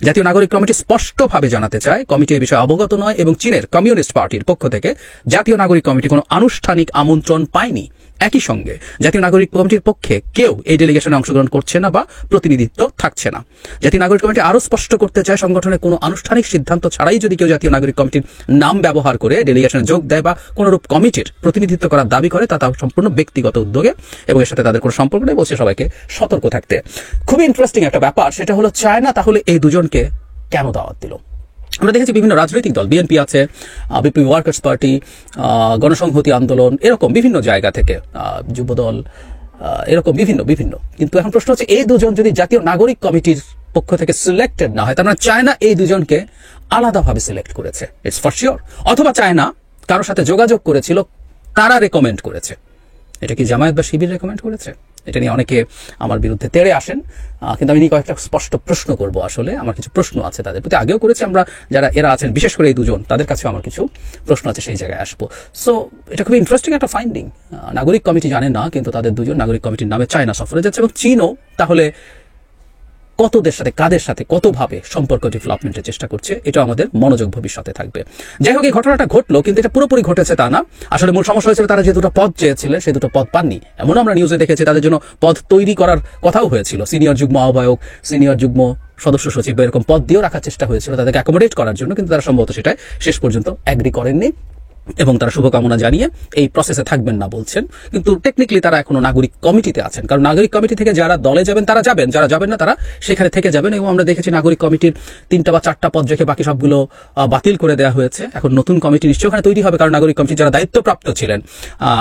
জাতীয় নাগরিক কমিটি স্পষ্টভাবে জানাতে চায় কমিটি এই বিষয়ে অবগত নয় এবং চীনের কমিউনিস্ট পার্টির পক্ষ থেকে জাতীয় নাগরিক কমিটি কোনো আনুষ্ঠানিক আমন্ত্রণ পায়নি। একই সঙ্গে জাতীয় নাগরিক কমিটির পক্ষে কেউ এই ডেলিগেশনে অংশগ্রহণ করছে না বা প্রতিনিধিত্ব থাকছে না। জাতীয় নাগরিক কমিটি আরও স্পষ্ট করতে চায় সংগঠনের কোনো আনুষ্ঠানিক সিদ্ধান্ত ছাড়াই যদি কেউ জাতীয় নাগরিক কমিটির নাম ব্যবহার করে ডেলিগেশনে যোগ দেয় বা কোনোরূপ কমিটির প্রতিনিধিত্ব করার দাবি করে তা সম্পূর্ণ ব্যক্তিগত উদ্যোগে এবং এর সাথে তাদের কোনো সম্পর্ক নেই, বলছে সবাইকে সতর্ক থাকতে। খুবই ইন্টারেস্টিং একটা ব্যাপার, সেটা হলো চায়না তাহলে এই দুজনকে কেন দাওয়াত দিল? আমরা দেখেছি বিভিন্ন রাজনৈতিক দল, বিএনপি আছে, বিপি ওয়ার্কার্স পার্টি, গণসংহতি আন্দোলন, এরকম বিভিন্ন জায়গা থেকে, যুবদল, এরকম বিভিন্ন, কিন্তু এখন প্রশ্ন হচ্ছে এই দুজন যদি জাতীয় নাগরিক কমিটির পক্ষ থেকে সিলেক্টেড না হয়, তার মানে চায়না এই দুজনকে আলাদাভাবে সিলেক্ট করেছে, ইটস ফর শিওর। অথবা চায়না কারোর সাথে যোগাযোগ করেছিল, তারা রেকমেন্ড করেছে। এটা কি জামায়াত বা শিবির রেকমেন্ড করেছে? এটা নিয়ে অনেকে আমার বিরুদ্ধে তেড়ে আসেন, কিন্তু আমি নিয়ে কয়েকটা স্পষ্ট প্রশ্ন করব। আসলে আমার কিছু প্রশ্ন আছে তাদের প্রতি, আগেও করেছি আমরা, যারা এরা আছেন বিশেষ করে এই দুজন, তাদের কাছেও আমার কিছু প্রশ্ন আছে, সেই জায়গায় আসবো। সো এটা খুবই ইন্টারেস্টিং একটা ফাইন্ডিং। নাগরিক কমিটি জানে না, কিন্তু তাদের দুজন নাগরিক কমিটির নামে চায়না সফরে যাচ্ছে, এবং চীনও তাহলে কতদের সাথে, কাদের সাথে, কতভাবে সম্পর্ক ডেভেলপমেন্টের চেষ্টা করছে, এটা আমাদের মনোযোগ ভবিষ্যতে থাকবে। যাই হোক, এই ঘটনাটা ঘটলো, কিন্তু এটা পুরোপুরি ঘটেছে তা না। আসলে মূল সমস্যা হয়েছিল তারা যে দুটো পদ চেয়েছিলেন সেই দুটো পদ পাননি। এমনও আমরা নিউজে দেখেছি তাদের জন্য পদ তৈরি করার কথাও হয়েছিল, সিনিয়র যুগ্ম আহ্বায়ক, সিনিয়র যুগ্ম সদস্য সচিব, এরকম পদ দিয়েও রাখার চেষ্টা হয়েছিল তাদেরকে অ্যাকোমোডেট করার জন্য, কিন্তু তারা সম্ভবত সেটাই শেষ পর্যন্ত অ্যাগ্রি করেননি এবং তারা শুভকামনা জানিয়ে এই প্রসেসে থাকবেন না বলছেন। কিন্তু টেকনিক্যালি তারা এখনো নাগরিক কমিটিতে আছেন, কারণ নাগরিক কমিটি থেকে যারা দলে যাবেন তারা যাবেন, যারা যাবেন না তারা সেখানে থেকে যাবেন। এবং আমরা দেখেছি নাগরিক কমিটির 3টা বা 4টা পদ রেখে বাকি সবগুলো বাতিল করে দেওয়া হয়েছে। এখন নতুন কমিটি নিশ্চয়ই ওখানে তৈরি হবে, কারণ নাগরিক কমিটির যারা দায়িত্বপ্রাপ্ত ছিলেন,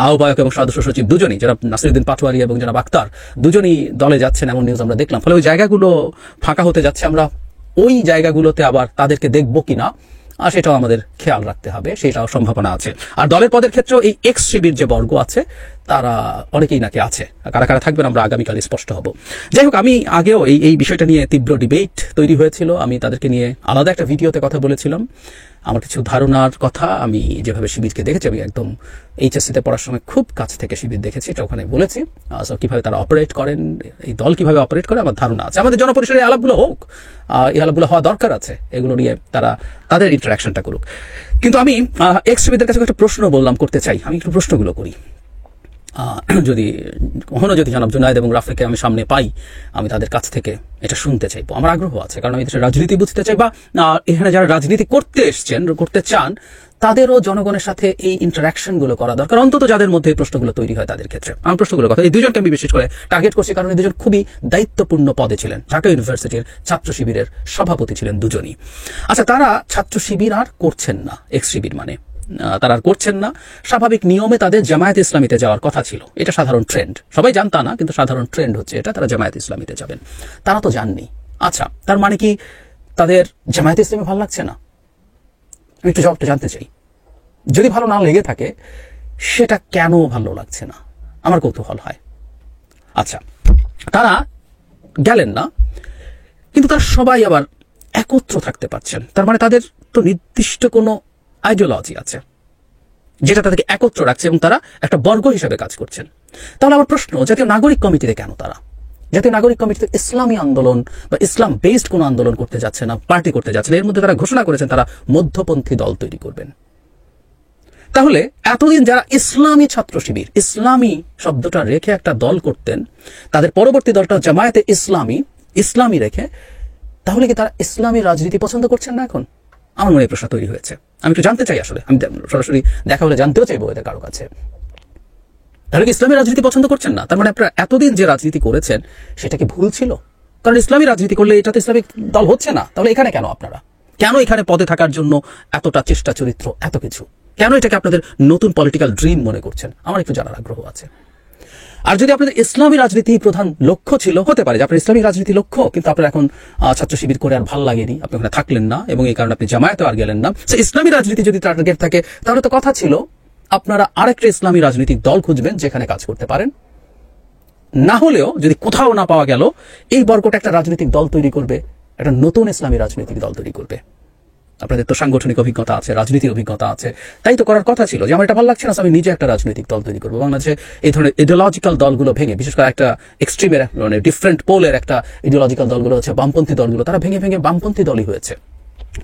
আহ্বায়ক এবং সদস্য সচিব দুজনই, যারা নাসিরুদ্দিন পাটোয়ারি এবং যারা আক্তার, দুজনই দলে যাচ্ছেন এমন নিউজ আমরা দেখলাম। ফলে ওই জায়গাগুলো ফাঁকা হতে যাচ্ছে, আমরা ওই জায়গাগুলোতে আবার তাদেরকে দেখবো কিনা আর সেটাও আমাদের খেয়াল রাখতে হবে, সেটাও সম্ভাবনা আছে। আর দলের পদের ক্ষেত্রেও এই এক্স শিবির যে বর্গ আছে তারা অনেকেই নাকি আছে, কারা কারা থাকবেন আমরা আগামীকাল স্পষ্ট হব। যাই হোক, আমি আগেও এই বিষয়টা নিয়ে তীব্র ডিবেট তৈরি হয়েছিল, আমি তাদেরকে নিয়ে আলাদা একটা ভিডিওতে কথা বলেছিলাম। আমার কিছু ধারণার কথা, আমি যেভাবে শিবিরকে দেখেছি, আমি একদম এইচএসসিতে পড়ার সময় খুব কাছ থেকে শিবির দেখেছি, এটা ওখানে বলেছি। কিভাবে তারা অপারেট করেন, এই দল কিভাবে অপারেট করে আমার ধারণা আছে। আমাদের জনপরিসরে এই আলাপগুলো হোক, এই আলাপগুলো হওয়া দরকার আছে, এগুলো নিয়ে তারা তাদের ইন্টারাকশনটা করুক। কিন্তু আমি এক্স শিবিরদের কাছে একটা প্রশ্ন করতে চাই, আমি একটু প্রশ্নগুলো করি। যদি কখনো জনাব জুনায়েদ এবং রাফেকে আমি সামনে পাই, আমি তাদের কাছ থেকে এটা শুনতে চাইবো, আমার আগ্রহ আছে, কারণ আমি দেশের রাজনীতি বুঝতে চাই, বা এখানে যারা রাজনীতি করতে চান তাদেরও জনগণের সাথে এই ইন্টারাকশন গুলো করা দরকার, অন্তত যাদের মধ্যে এই প্রশ্নগুলো তৈরি হয় তাদের ক্ষেত্রে। আমার প্রশ্নগুলো কথা, এই দুজনকে আমি বিশেষ করে টার্গেট করছি, কারণ এই দুজন খুবই দায়িত্বপূর্ণ পদে ছিলেন, ঢাকা ইউনিভার্সিটির ছাত্র শিবিরের সভাপতি ছিলেন দুজনই। আচ্ছা, তারা ছাত্র শিবির আর করছেন না, এক্স শিবির মানে তারা আর করছেন না। স্বাভাবিক নিয়মে তাদের জামায়াত ইসলামীতে যাওয়ার কথা ছিল, এটা সাধারণ ট্রেন্ড, সবাই জানতা না, কিন্তু সাধারণ ট্রেন্ড হচ্ছে এটা, তারা জামায়াত ইসলামীতে যাবেন। তারা তো যাননি। আচ্ছা, তার মানে কি তাদের জামায়াত ইসলামী ভালো লাগছে না? আমি একটু জবাবটা জানতে চাই। যদি ভালো না লেগে থাকে, সেটা কেন ভালো লাগছে না আমার কৌতূহল হয়। আচ্ছা, তারা গেলেন না, কিন্তু তারা সবাই আবার একত্র থাকতে পারছেন, তার মানে তাদের তো নির্দিষ্ট কোনো আইডিওলজি আছে যেটা তাদেরকে একত্র রাখছে এবং তারা একটা বর্গ হিসেবে কাজ করছেন। তাহলে আমার প্রশ্ন, জাতীয় নাগরিক কমিটিতে কেন তারা? জাতীয় নাগরিক কমিটিতে ইসলামী আন্দোলন বা ইসলাম বেসড কোন আন্দোলন করতে যাচ্ছে না, পার্টি করতে যাচ্ছে না। এর মধ্যে তারা ঘোষণা করেছেন তারা মধ্যপন্থী দল তৈরি করবেন। তাহলে এতদিন যারা ইসলামী ছাত্র শিবির, ইসলামী শব্দটা রেখে একটা দল করতেন, তাদের পরবর্তী দলটা জামায়াতে ইসলামী রেখে, তাহলে কি তারা ইসলামী রাজনীতি পছন্দ করছেন না এখন? আমার মনে প্রশ্ন তৈরি হয়েছে, আমি একটু জানতে চাই। আসলে আমি সরাসরি দেখা হলে জানতেও চাইবো এদের কারো কাছে। তাহলে কি ইসলামী রাজনীতি পছন্দ করছেন না? তার মানে আপনারা এতদিন যে রাজনীতি করেছেন সেটা কি ভুল ছিল? কারণ ইসলামী রাজনীতি করলে এটা তো ইসলামিক দল হচ্ছে না। তাহলে এখানে কেন আপনারা? কেন এখানে পদে থাকার জন্য এতটা চেষ্টা, চরিত্র, এত কিছু? কেন এটাকে আপনাদের নতুন পলিটিক্যাল ড্রিম মনে করছেন? আমার একটু জানার আগ্রহ আছে। আর যদি আপনাদের ইসলামী রাজনীতি প্রধান লক্ষ্য ছিল, হতে পারে যে আপনার ইসলামী রাজনীতি লক্ষ্য, কিন্তু আপনার এখন ছাত্র শিবির করে আর ভালো লাগেনি, আপনি ওখানে থাকলেন না এবং এই কারণে আপনি জামায়াতে আর গেলেন না। ইসলামী রাজনীতি যদি টার্গেট থাকে তাহলে তো কথা ছিল আপনারা আরেকটা ইসলামী রাজনৈতিক দল খুঁজবেন যেখানে কাজ করতে পারেন। না হলেও যদি কোথাও না পাওয়া গেল, এই বর্গটা একটা রাজনৈতিক দল তৈরি করবে, একটা নতুন ইসলামী রাজনৈতিক দল তৈরি করবে। আপনাদের তো সাংগঠনিক অভিজ্ঞতা আছে, রাজনীতির অভিজ্ঞতা আছে, তাই তো করার কথা ছিল যে আমার এটা ভালো লাগছে না, আমি নিজে একটা রাজনৈতিক দল তৈরি করবো। বাংলাদেশে এই ধরনের ইডিওলজিক্যাল দলগুলো ভেঙে, বিশেষ করে একটা এক্সট্রিমের মানে ডিফারেন্ট পোলের একটা ইডিওলজিক্যাল দলগুলো হচ্ছে বামপন্থী দলগুলো, তারা ভেঙে ভেঙে বামপন্থী দলই হয়েছে।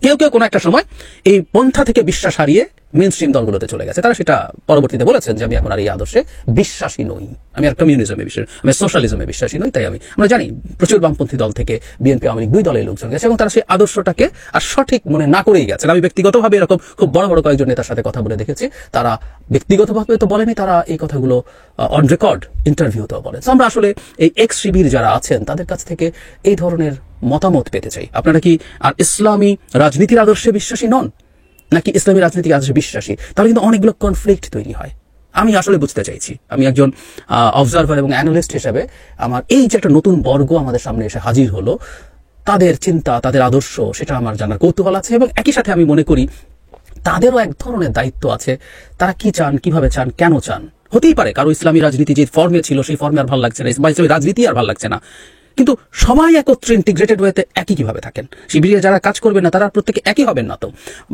কেউ কেউ কোনো একটা সময় এই পন্থা থেকে বিশ্বাস হারিয়ে মেইন স্ট্রিম দলগুলোতে চলে গেছে। তারা সেটা পরবর্তীতে বলেছেন যে আমি এখন আর এই আদর্শে বিশ্বাসী নই, আমি আর কমিউনিজমে বিশ্বাসী, আমি সোশ্যালিজমে বিশ্বাসী নই। তাই আমরা জানি প্রচুর বামপন্থী দল থেকে বিএনপি আওয়ামী লীগ দুই দলের লোকজন গেছে এবং তারা সেই আদর্শটাকে আর সঠিক মনে না করেই গেছেন। আমি ব্যক্তিগতভাবে এরকম খুব বড় বড় কয়েকজন নেতার সাথে কথা বলে দেখেছি, তারা ব্যক্তিগতভাবে তো বলেনি, তারা এই কথাগুলো অন রেকর্ড ইন্টারভিউতেও বলেন। আমরা আসলে এই এক্স শিবির যারা আছেন তাদের কাছ থেকে এই ধরনের মতামত পেতে চাই। আপনারা কি আর ইসলামী রাজনীতির আদর্শে বিশ্বাসী নন, নাকি ইসলামী রাজনীতিক আদর্শে বিশ্বাসী? তাহলে কিন্তু অনেকগুলো কনফ্লিক্ট তৈরি হয়। আমি আসলে বুঝতে চাইছি, আমি একজন অবজারভার এবং অ্যানালিস্ট হিসেবে আমার এই যে একটা নতুন বর্গ আমাদের সামনে এসে হাজির হলো, তাদের চিন্তা, তাদের আদর্শ, সেটা আমার জানার কৌতূহল আছে এবং একই সাথে আমি মনে করি তাদেরও এক ধরনের দায়িত্ব আছে। তারা কি চান, কিভাবে চান, কেন চান। হতেই পারে কারো ইসলামী রাজনীতি যে ফর্মে ছিল সেই ফর্মে আর ভালো লাগছে না, ইসলামী রাজনীতি আর ভালো লাগছে না, কিন্তু সবাই একত্রে ইন্টিগ্রেটেড ওয়েতে একই কিভাবে থাকেন? শিবিরে যারা কাজ করবেন না তারা প্রত্যেকে একই হবেন না তো।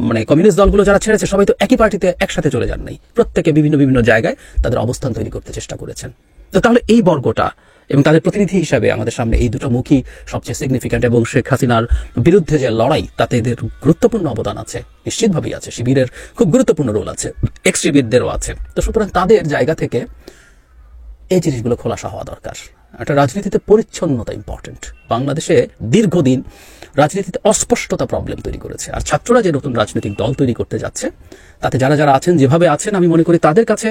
মানে কমিউনিস্ট দলগুলো যারা ছেড়েছে সবাই তো একই পার্টিতে একসাথে চলে যান নাই, প্রত্যেকে বিভিন্ন বিভিন্ন জায়গায় তাদের অবস্থান তৈরি করতে চেষ্টা করেছেন। তো তাহলে এই বর্গটা এবং তাদের প্রতিনিধি হিসাবে আমাদের সামনে এই দুটো মুখী সবচেয়ে সিগনিফিক্যান্ট, এবং শেখ হাসিনার বিরুদ্ধে যে লড়াই তাতে এদের গুরুত্বপূর্ণ অবদান আছে, নিশ্চিতভাবেই আছে। শিবিরের খুব গুরুত্বপূর্ণ রোল আছে, এক্স শিবিরদেরও আছে। তো সুতরাং তাদের জায়গা থেকে এই জিনিসগুলো খোলাসা হওয়া দরকার। একটা রাজনীতিতে পরিচ্ছন্নতা ইম্পর্টেন্ট। বাংলাদেশে দীর্ঘদিন রাজনীতিতে অস্পষ্টতা প্রবলেম তৈরি করেছে, আর ছাত্ররা যে নতুন রাজনৈতিক দল তৈরি করতে যাচ্ছে তাতে যারা যারা আছেন যেভাবে আছেন, আমি মনে করি তাদের কাছে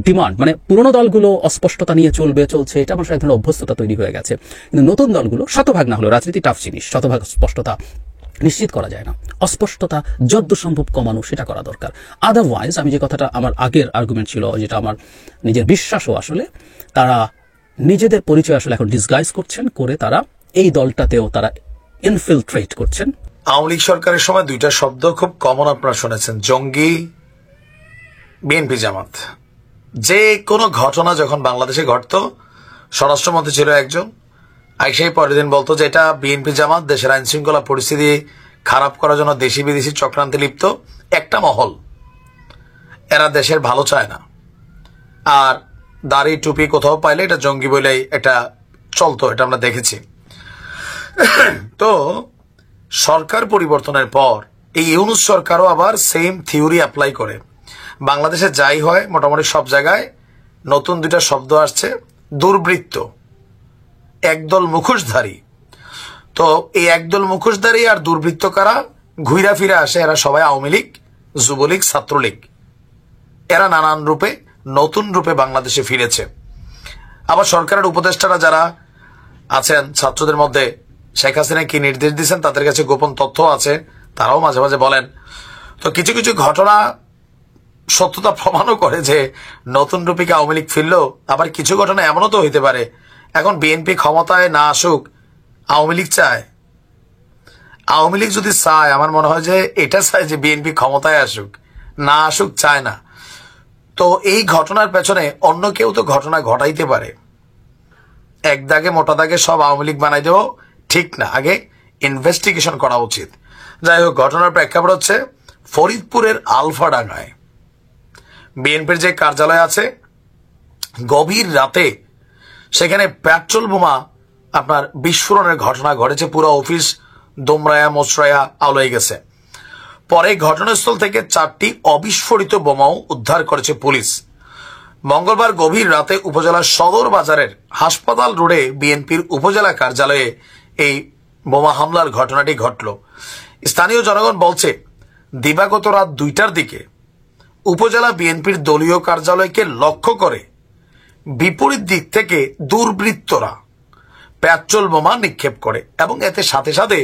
ডিমান্ড, মানে পুরোনো দলগুলো অস্পষ্টতা নিয়ে চলছে, এটা মানুষের এক ধরনের অভ্যস্ততা তৈরি হয়ে গেছে। কিন্তু নতুন দলগুলো শতভাগ না হলেও, রাজনীতি টাফ জিনিস, শতভাগ স্পষ্টতা নিশ্চিত করা যায় না, অস্পষ্টতা যতদূর সম্ভব কমানো সেটা করা দরকার। আদারওয়াইজ আমি যে কথাটা আমার আগের আর্গুমেন্ট ছিল, যেটা আমার নিজের বিশ্বাসও, আসলে তারা নিজেদের পরিচয় আসলে এখন ডিসগাইজ করছেন, করে তারা এই দলটাতেও তারা ইনফিলট্রেট করছেন। আওয়ামী লীগ সরকারের সময় দুইটা শব্দ খুব কমন আপনারা শুনেছেন, জঙ্গি, বিএনপি জামাত। যে কোনো ঘটনা যখন বাংলাদেশে ঘটতো, স্বরাষ্ট্রমন্ত্রী ছিল একজন, আর সেই পরের দিন বলতো যে এটা বিএনপি জামাত দেশের আইন শৃঙ্খলা পরিস্থিতি খারাপ করার জন্য দেশি বিদেশি চক্রান্তে লিপ্ত একটা মহল, এরা দেশের ভালো চায় না। আর দাড়ি টুপি কোথাও পাইলে এটা জঙ্গি বলেই এটা চলতো, এটা আমরা দেখেছি। তো সরকার পরিবর্তনের পর এই ইউনূস সরকারও আবার সেম থিওরি অ্যাপ্লাই করে। বাংলাদেশে যাই হয় মোটামুটি সব জায়গায় নতুন দুইটা শব্দ আসছে, দুর্বৃত্ত, একদল মুখোশধারী। তো এই একদল মুখোশধারী আর দুর্বৃত্ত কারা? ঘুরা ফিরে আসে, এরা সবাই আওয়ামী লীগ, যুবলীগ, ছাত্রলীগ। এরা নানান রূপে নতুন রূপে বাংলাদেশে ফিরেছে। আবার সরকারের উপদেষ্টারা যারা আছেন ছাত্রদের মধ্যে, শেখ হাসিনা কি নির্দেশ দিচ্ছেন তাদের কাছে গোপন তথ্য আছে, তারাও মাঝে মাঝে বলেন। তো কিছু কিছু ঘটনা সত্যতা প্রমাণও করে যে নতুন রূপে কি আওয়ামী লীগ ফিরলো। আবার কিছু ঘটনা এমনও তো হইতে পারে এখন বিএনপি ক্ষমতায় না আসুক, আওয়ামী লীগ চায়। আওয়ামী লীগ যদি চায়, আমার মনে হয় যে এটা চায় যে বিএনপি ক্ষমতায় আসুক, না আসুক চায় না। তো এই ঘটনার পেছনে অন্য কেউ তো ঘটনা ঘটাইতে পারে। এক দাগে মোটা দাগে সব আওয়ামী লীগ বানাই দেব ঠিক না, আগে ইনভেস্টিগেশন করা উচিত। যাই হোক, ঘটনার প্রেক্ষাপট হচ্ছে ফরিদপুরের আলফাডাঙ্গায় বিএনপির যে কার্যালয় আছে, গভীর রাতে সেখানে পেট্রোল বোমা আপনার বিস্ফোরণের ঘটনা ঘটেছে। পুরো অফিস দোমরায়া মোচরায়া আলোয় গেছে। পরে ঘটনাস্থল থেকে 4টি অবিস্ফোরিত বোমাও উদ্ধার করেছে পুলিশ। মঙ্গলবার গভীর রাতে উপজেলার সদর বাজারের হাসপাতাল রোডে বিএনপির উপজেলা কার্যালয়ে এই বোমা হামলার ঘটনাটি ঘটল। স্থানীয় জনগণ বলছে, দিবাগত রাত 2টার দিকে উপজেলা বিএনপির দলীয় কার্যালয়কে লক্ষ্য করে বিপরীত দিক থেকে দুর্বৃত্তরা পেট্রোল বোমা নিক্ষেপ করে এবং এতে সাথে সাথে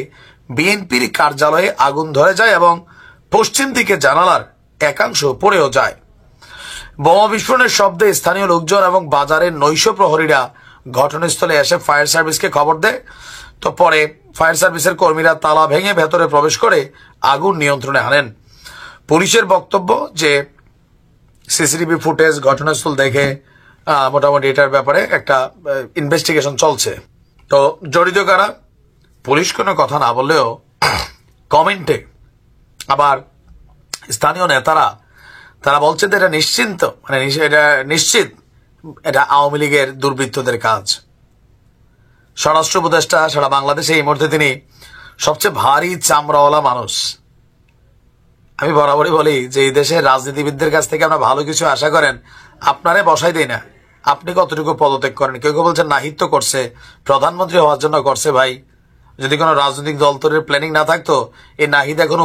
বিএনপির কার্যালয়ে আগুন ধরে যায় এবং পশ্চিম দিকে জানালার একাংশ পড়েও যায়। বোমা বিস্ফোরণের শব্দে স্থানীয় লোকজন এবং বাজারের নৈশ প্রহরীরা ঘটনাস্থলে এসে ফায়ার সার্ভিসকে খবর দেয়। তো পরে ফায়ার সার্ভিসের কর্মীরা তালা ভেঙে ভেতরে প্রবেশ করে আগুন নিয়ন্ত্রণে আনেন। পুলিশের বক্তব্য যে সিসিটিভি ফুটেজ ঘটনাস্থল দেখে মোটামুটি এটার ব্যাপারে একটা ইনভেস্টিগেশন চলছে। তো জড়িত কারা, পুলিশ কোনো কথা না বললেও কমেন্টে আবার স্থানীয় নেতারা তারা বলছে যে এটা নিশ্চিন্ত, মানে এটা নিশ্চিত এটা আওয়ামী লীগের দুর্বৃত্তদের কাজ। স্বরাষ্ট্র উপদেষ্টা সারা বাংলাদেশে এই মুহূর্তে তিনি সবচেয়ে ভারী চামড়াওয়ালা মানুষ। আমি বরাবরই বলি যে এই দেশের রাজনীতিবিদদের কাছ থেকে আমরা ভালো কিছু আশা করেন, আপনারে বসাই দেই না, আপনি কতটুকু পদত্যাগ করেন। কেউ কেউ বলছেন নাহিদ তো করছে, প্রধানমন্ত্রী হওয়ার জন্য করছে। ভাই, যদি কোনো রাজনৈতিক দল তৈরির প্ল্যানিং না থাকতো এই নাহিদ এখন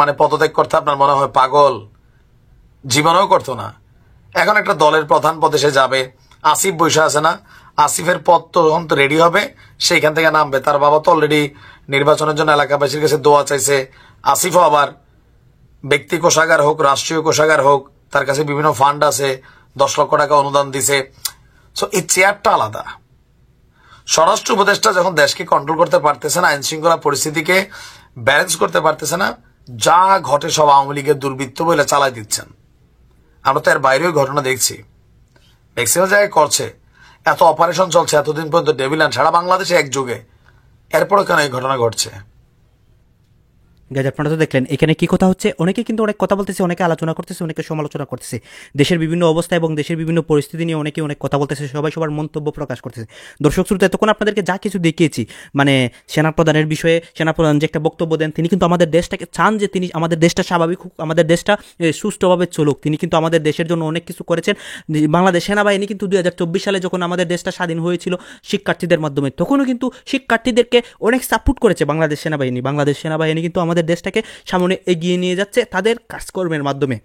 মানে পদত্যাগ করতে আপনার মনে হয় পাগল, জীবনেও করতো না। এখন একটা দলের প্রধান পদে সে যাবে, আসিফ বৈশা আছে না, আসিফের পদ তখন তো রেডি হবে, সেইখান থেকে নামবে। তার বাবা তো অলরেডি নির্বাচনের জন্য এলাকাবাসীর কাছে দোয়া চাইছে। আসিফও আবার ব্যক্তি কোষাগার হোক, রাষ্ট্রীয় কোষাগার হোক, তার কাছে বিভিন্ন ফান্ড আছে, 10 লক্ষ টাকা অনুদান দিছে। সো এই চেয়ারটা আলাদা। স্বরাষ্ট্র উপদেষ্টা যখন দেশকে কন্ট্রোল করতে পারতেছে না, আইন শৃঙ্খলা পরিস্থিতিকে ব্যালেন্স করতে পারতেছে না, যা ঘটে সব আওয়ামী লীগের দুর্বৃত্ত বলে চালাই দিচ্ছেন। আমরা তো এর বাইরেও ঘটনা দেখছি, ম্যাক্সিমাম জায়গায় করছে। এত অপারেশন চলছে এতদিন পর্যন্ত ডেভিল্যান্ড সারা বাংলাদেশে একযোগে, এরপরও কেন এই ঘটনা ঘটছে? গাইজ আপনারা তো দেখলেন এখানে কি কথা হচ্ছে। অনেকে কিন্তু অনেক কথা বলতেছে, অনেকে আলোচনা করতেছে, অনেকে সমালোচনা করতেছে। দেশের বিভিন্ন অবস্থা এবং দেশের বিভিন্ন পরিস্থিতি নিয়ে অনেকে অনেক কথা বলতেছে, সবাই সবার মন্তব্য প্রকাশ করতেছে। দর্শক শ্রোতা, এতক্ষণ আপনাদেরকে যা কিছু দেখিয়েছি, মানে সেনাপ্রধানের বিষয়ে, সেনাপ্রধান যে একটা বক্তব্য দেন, তিনি কিন্তু আমাদের দেশটাকে চান যে তিনি আমাদের দেশটা স্বাভাবিক হোক, আমাদের দেশটা সুষ্ঠুভাবে চলুক। তিনি কিন্তু আমাদের দেশের জন্য অনেক কিছু করেছেন। বাংলাদেশ সেনাবাহিনী কিন্তু 2024 সালে যখন আমাদের দেশটা স্বাধীন হয়েছিল শিক্ষার্থীদের মাধ্যমে, তখনও কিন্তু শিক্ষার্থীদেরকে অনেক সাপোর্ট করেছে বাংলাদেশ সেনাবাহিনী। বাংলাদেশ সেনাবাহিনী কিন্তু আমাদের দেশটাকে সামনে এগিয়ে নিয়ে যাচ্ছে তাদের কাজকর্মের মাধ্যমে।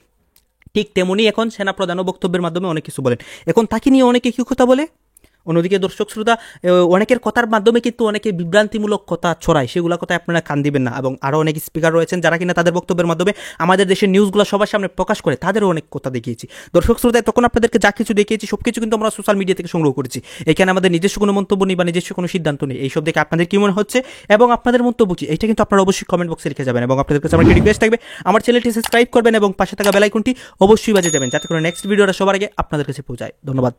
ঠিক তেমনি এখন সেনাপ্রধানও বক্তব্যের মাধ্যমে অনেক কিছু বলেন। এখন তাকে নিয়ে অনেকে কি কথা বলে, অন্যদিকে দর্শক শ্রোতা অনেকের কথার মাধ্যমে কিন্তু অনেকে বিভ্রান্তিমূলক কথা ছড়ায়, সেগুলো কথায় আপনারা কান দিবেন না। এবং আরও অনেক স্পিকার রয়েছেন যারা কিনা তাদের বক্তব্যের মাধ্যমে আমাদের দেশের নিউজগুলো সবার সামনে প্রকাশ করে, তাদেরও অনেক কথা দেখিয়েছি। দর্শক শ্রোতা, তখন আপনাদেরকে যা কিছু দেখিয়েছি সব কিছু কিন্তু আমরা সোশ্যাল মিডিয়া থেকে সংগ্রহ করেছি। এখানে আমাদের নিজস্ব কোনো মন্তব্য নেই বা নিজস্ব কোনো সিদ্ধান্ত নেই। এইসব দেখে আপনাদের কি মনে হচ্ছে এবং আপনাদের মন্তব্য কি, এটা কিন্তু আপনারা অবশ্যই কমেন্ট বক্সে লিখে যাবেন। এবং আপনাদের কাছে আমার রিকোয়েস্ট থাকবে আমার চ্যানেলটি সাবস্ক্রাইব করবেন এবং পাশে থাকা বেল আইকনটি অবশ্যই বাজিয়ে যাবেন, যাতে করে নেক্সট ভিডিওটা সবার আগে আপনাদের কাছে পৌঁছায়। ধন্যবাদ।